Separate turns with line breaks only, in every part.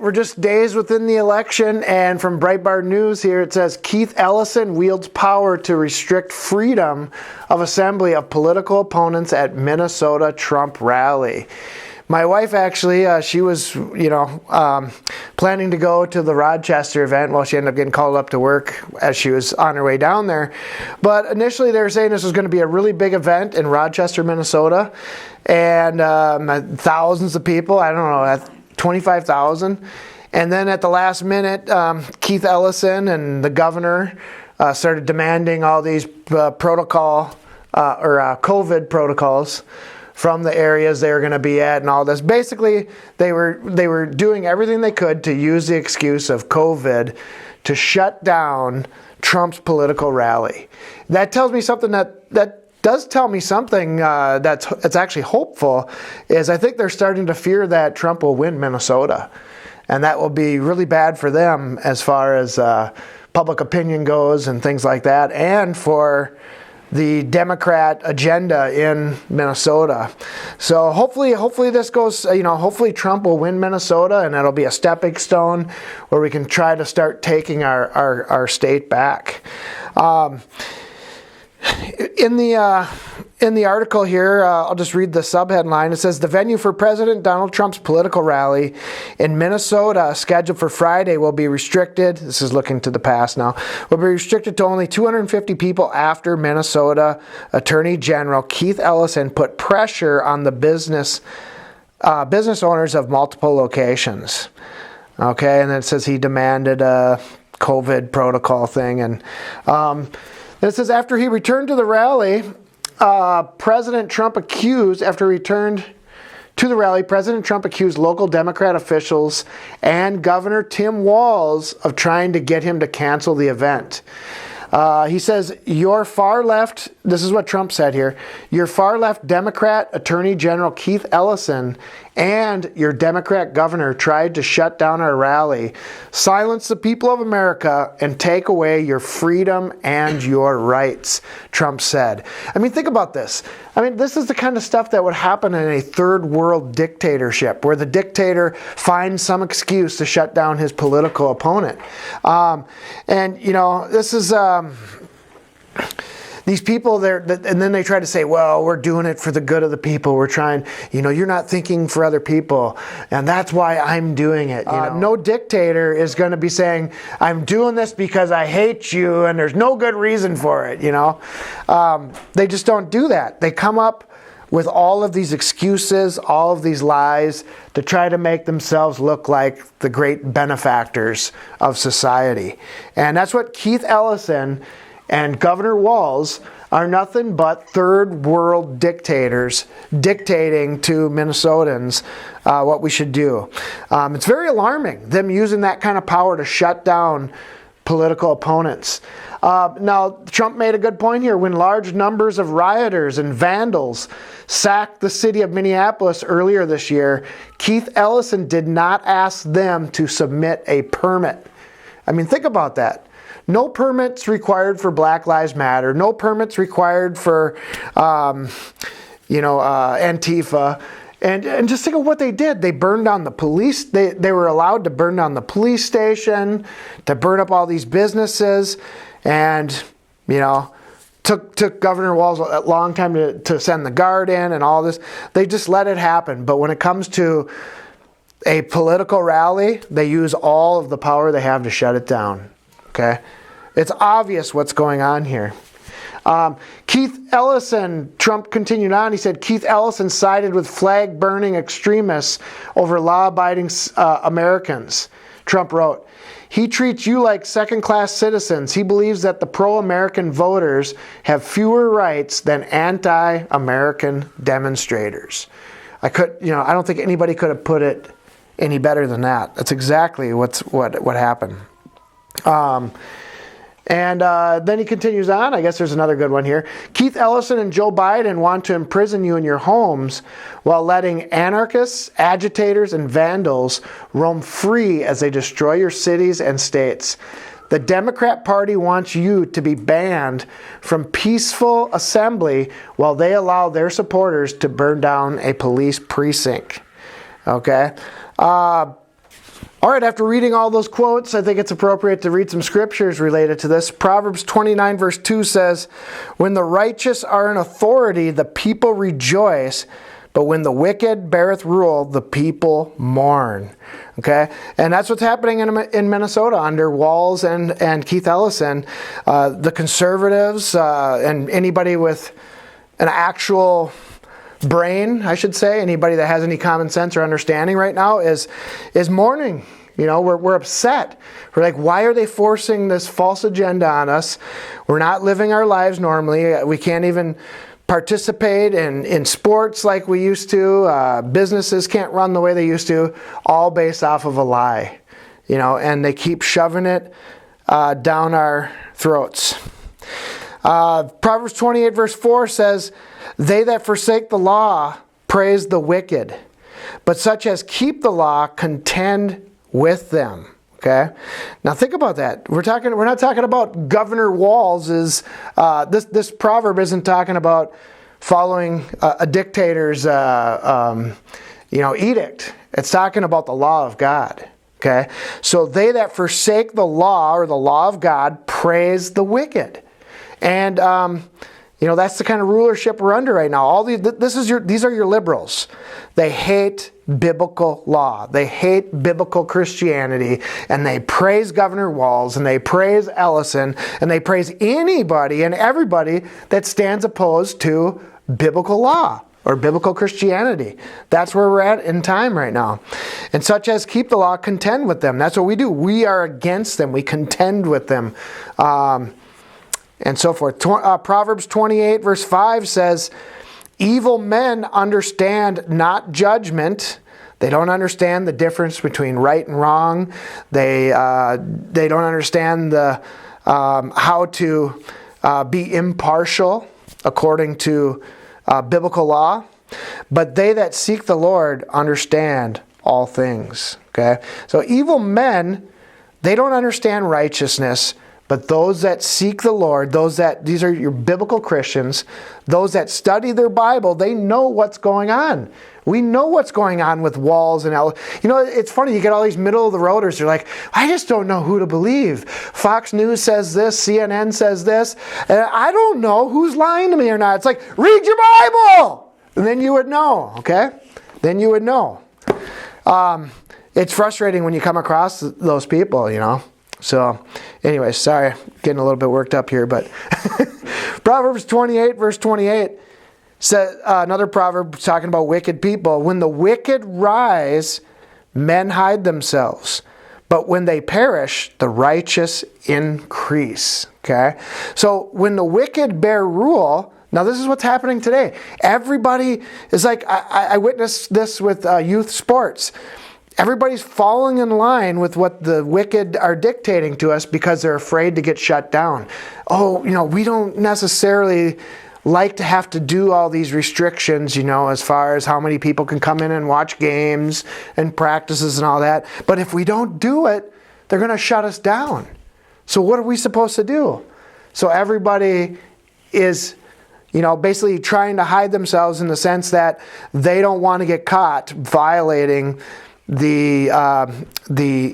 we're just days within the election, and from Breitbart News here, it says Keith Ellison wields power to restrict freedom of assembly of political opponents at Minnesota Trump rally. My wife actually, she was, planning to go to the Rochester event. Well, she ended up getting called up to work as she was on her way down there. But initially they were saying this was going to be a really big event in Rochester, Minnesota. And thousands of people, I don't know, 25,000. And then at the last minute, Keith Ellison and the governor started demanding all these COVID protocols from the areas they were going to be at and all this. Basically, they were doing everything they could to use the excuse of COVID to shut down Trump's political rally. That tells me something that does tell me something that's actually hopeful, is I think they're starting to fear that Trump will win Minnesota. And that will be really bad for them as far as public opinion goes and things like that, and for the Democrat agenda in Minnesota. So hopefully this goes, hopefully Trump will win Minnesota, and that'll be a stepping stone where we can try to start taking our state back. In the article here, I'll just read the subheadline. It says, the venue for President Donald Trump's political rally in Minnesota, scheduled for Friday, will be restricted. This is looking to the past now. Will be restricted to only 250 people after Minnesota Attorney General Keith Ellison put pressure on the business owners of multiple locations. Okay, and then it says he demanded a COVID protocol thing. And it says after he returned to the rally, President Trump accused local Democrat officials and Governor Tim Walz of trying to get him to cancel the event. He says, your far left, this is what Trump said here, your far left Democrat Attorney General Keith Ellison and your Democrat governor tried to shut down our rally, silence the people of America, and take away your freedom and your rights, Trump said. I mean, think about this. I mean, this is the kind of stuff that would happen in a third world dictatorship, where the dictator finds some excuse to shut down his political opponent. This is... These people there, and then they try to say, well, we're doing it for the good of the people. We're trying, you're not thinking for other people, and that's why I'm doing it. No dictator is going to be saying, I'm doing this because I hate you, and there's no good reason for it. They just don't do that. They come up with all of these excuses, all of these lies to try to make themselves look like the great benefactors of society. And that's what Keith Ellison and Governor Walz are nothing but third world dictators dictating to Minnesotans what we should do. It's very alarming, them using that kind of power to shut down political opponents. Now, Trump made a good point here. When large numbers of rioters and vandals sacked the city of Minneapolis earlier this year, Keith Ellison did not ask them to submit a permit. I mean, think about that. No permits required for Black Lives Matter. No permits required for, Antifa. And just think of what they did. They burned down the police. They were allowed to burn down the police station, to burn up all these businesses, and, took Governor Walz a long time to send the guard in and all this. They just let it happen. But when it comes to a political rally, they use all of the power they have to shut it down. Okay? It's obvious what's going on here. Keith Ellison, Trump continued on, he said, Keith Ellison sided with flag-burning extremists over law-abiding Americans. Trump wrote, he treats you like second-class citizens. He believes that the pro-American voters have fewer rights than anti-American demonstrators. I don't think anybody could have put it any better than that. That's exactly what happened. And then he continues on. I guess there's another good one here. Keith Ellison and Joe Biden want to imprison you in your homes while letting anarchists, agitators, and vandals roam free as they destroy your cities and states. The Democrat Party wants you to be banned from peaceful assembly while they allow their supporters to burn down a police precinct. Okay? All right, after reading all those quotes, I think it's appropriate to read some scriptures related to this. Proverbs 29 verse 2 says, "When the righteous are in authority, the people rejoice, but when the wicked beareth rule, the people mourn." Okay? And that's what's happening in Minnesota under Walz and Keith Ellison. The conservatives and anybody with an actual brain, I should say, anybody that has any common sense or understanding right now is mourning. We're upset. We're like, why are they forcing this false agenda on us? We're not living our lives normally. We can't even participate in sports like we used to. Businesses can't run the way they used to, all based off of a lie. And they keep shoving it down our throats. Proverbs 28 verse 4 says, "They that forsake the law praise the wicked, but such as keep the law contend with them." Okay? Now think about that. We're not talking about Governor Walz's, this proverb isn't talking about following a dictator's edict. It's talking about the law of God. Okay? So they that forsake the law or the law of God praise the wicked. And that's the kind of rulership we're under right now. These are your liberals. They hate biblical law. They hate biblical Christianity, and they praise Governor Walz, and they praise Ellison, and they praise anybody and everybody that stands opposed to biblical law or biblical Christianity. That's where we're at in time right now. And such as keep the law, contend with them. That's what we do. We are against them. We contend with them. And so forth. Proverbs 28 verse 5 says, "Evil men understand not judgment." They don't understand the difference between right and wrong. They don't understand how to be impartial according to biblical law. But they that seek the Lord understand all things. Okay? So evil men, they don't understand righteousness. But those that seek the Lord, these are your biblical Christians, those that study their Bible, they know what's going on. We know what's going on with Walz and Ellison. It's funny, you get all these middle-of-the-roaders, they're like, I just don't know who to believe. Fox News says this, CNN says this, and I don't know who's lying to me or not. It's like, read your Bible! And then you would know, okay? Then you would know. It's frustrating when you come across those people, So, anyway, sorry, getting a little bit worked up here, but Proverbs 28, verse 28, says another proverb talking about wicked people. "When the wicked rise, men hide themselves, but when they perish, the righteous increase." Okay? So, when the wicked bear rule, now this is what's happening today. Everybody is like, I witnessed this with youth sports. Everybody's falling in line with what the wicked are dictating to us because they're afraid to get shut down. We don't necessarily like to have to do all these restrictions, as far as how many people can come in and watch games and practices and all that. But if we don't do it, they're going to shut us down. So what are we supposed to do? So everybody is, basically trying to hide themselves in the sense that they don't want to get caught violating the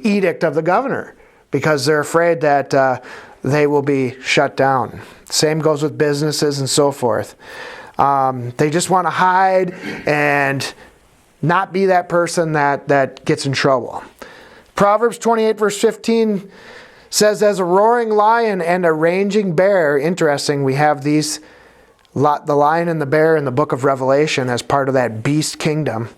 edict of the governor because they're afraid that they will be shut down. Same goes with businesses and so forth. They just want to hide and not be that person that gets in trouble. Proverbs 28 verse 15 says, "As a roaring lion and a raging bear," interesting, we have the lion and the bear in the book of Revelation as part of that beast kingdom.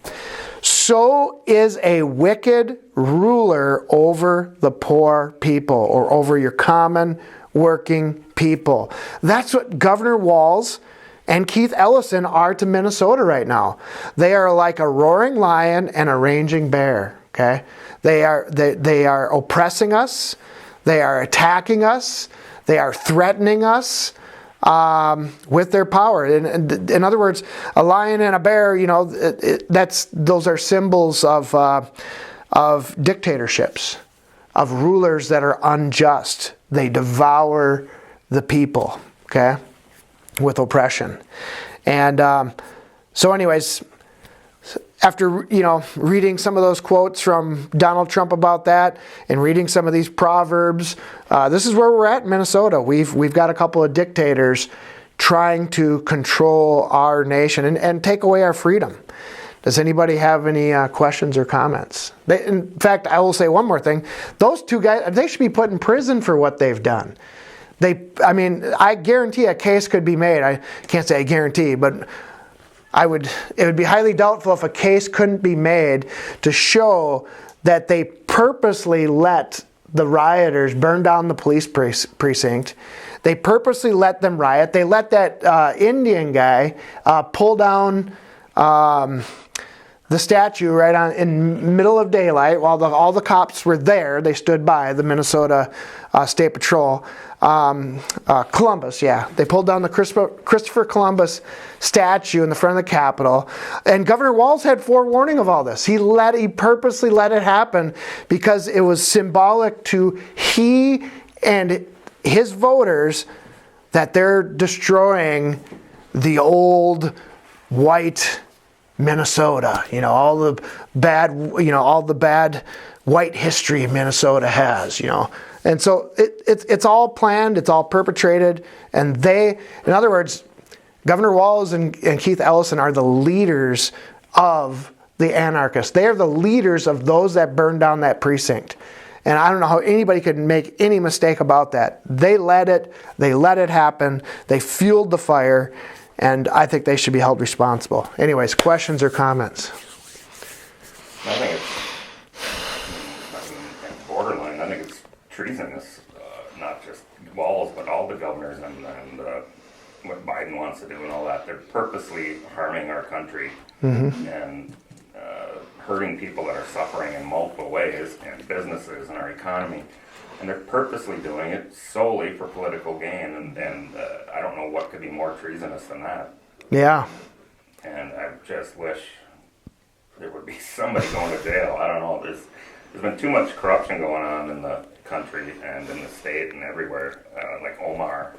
"So is a wicked ruler over the poor people," or over your common working people. That's what Governor Walz and Keith Ellison are to Minnesota right now. They are like a roaring lion and a raging bear. Okay, they are oppressing us. They are attacking us. They are threatening us. With their power. In other words, a lion and a bear, those are symbols of dictatorships, of rulers that are unjust. They devour the people, okay, with oppression. And so anyways, after, reading some of those quotes from Donald Trump about that and reading some of these proverbs, this is where we're at in Minnesota. We've got a couple of dictators trying to control our nation and take away our freedom. Does anybody have any questions or comments? In fact, I will say one more thing. Those two guys, they should be put in prison for what they've done. I guarantee a case could be made. I can't say I guarantee, but it would be highly doubtful if a case couldn't be made to show that they purposely let the rioters burn down the police precinct. They purposely let them riot. They let that Indian guy pull down the statue right in middle of daylight while all the cops were there. They stood by, the Minnesota State Patrol. Columbus, yeah. They pulled down the Christopher Columbus statue in the front of the Capitol. And Governor Walz had forewarning of all this. He purposely let it happen because it was symbolic to he and his voters that they're destroying the old white Minnesota. All the bad white history Minnesota has, And so it's all planned, it's all perpetrated, and in other words, Governor Walz and Keith Ellison are the leaders of the anarchists. They are the leaders of those that burned down that precinct. And I don't know how anybody could make any mistake about that. They let it happen, they fueled the fire, and I think they should be held responsible. Anyways, questions or comments?
I think it's borderline. I think it's treasonous, not just Walz, but all the governors and what Biden wants to do and all that. They're purposely harming our country and hurting people that are suffering in multiple ways, and businesses and our economy. And they're purposely doing it solely for political gain, and I don't know what could be more treasonous than that.
Yeah.
And I just wish there would be somebody going to jail. I don't know. There's been too much corruption going on in the country and in the state and everywhere. Like Omar,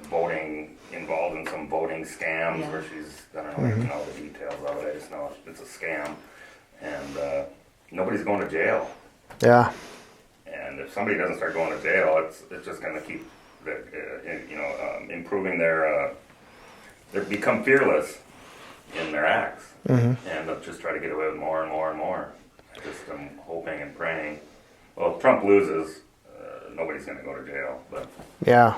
voting, involved in some voting scams where she's, I don't know even know the details of it. I just know it's a scam, and nobody's going to jail.
Yeah.
And if somebody doesn't start going to jail, it's just going to keep, improving their. They become fearless in their acts, and they'll just try to get away with more and more and more. I'm hoping and praying. Well, if Trump loses, nobody's going to go to jail. But
yeah,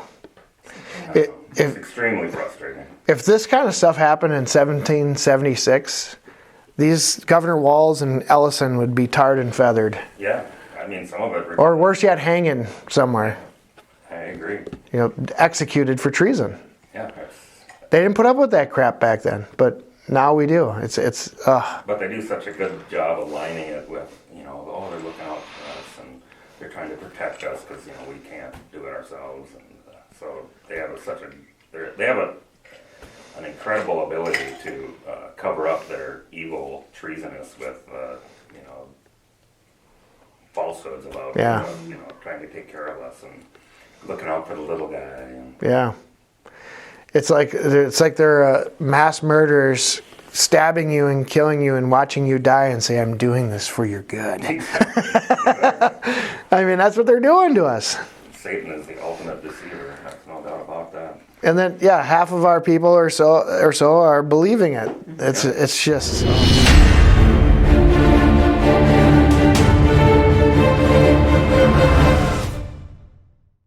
it's extremely frustrating.
If this kind of stuff happened in 1776, these Governor Walz and Ellison would be tarred and feathered.
Yeah. I mean, some of it.
Or worse yet, hanging somewhere.
I agree.
Executed for treason.
Yeah.
They didn't put up with that crap back then, but now we do.
But they do such a good job aligning it with, they're looking out for us and they're trying to protect us because we can't do it ourselves, and so they have an incredible ability to cover up their evil treasonous with falsehoods about trying to take care of us and looking out for the little guy. And
yeah, it's like they're mass murderers stabbing you and killing you and watching you die and say, "I'm doing this for your good."
Exactly.
I mean, that's what they're doing to us.
Satan is the ultimate deceiver. There's no doubt about that.
And then, half of our people or so are believing it. It's just.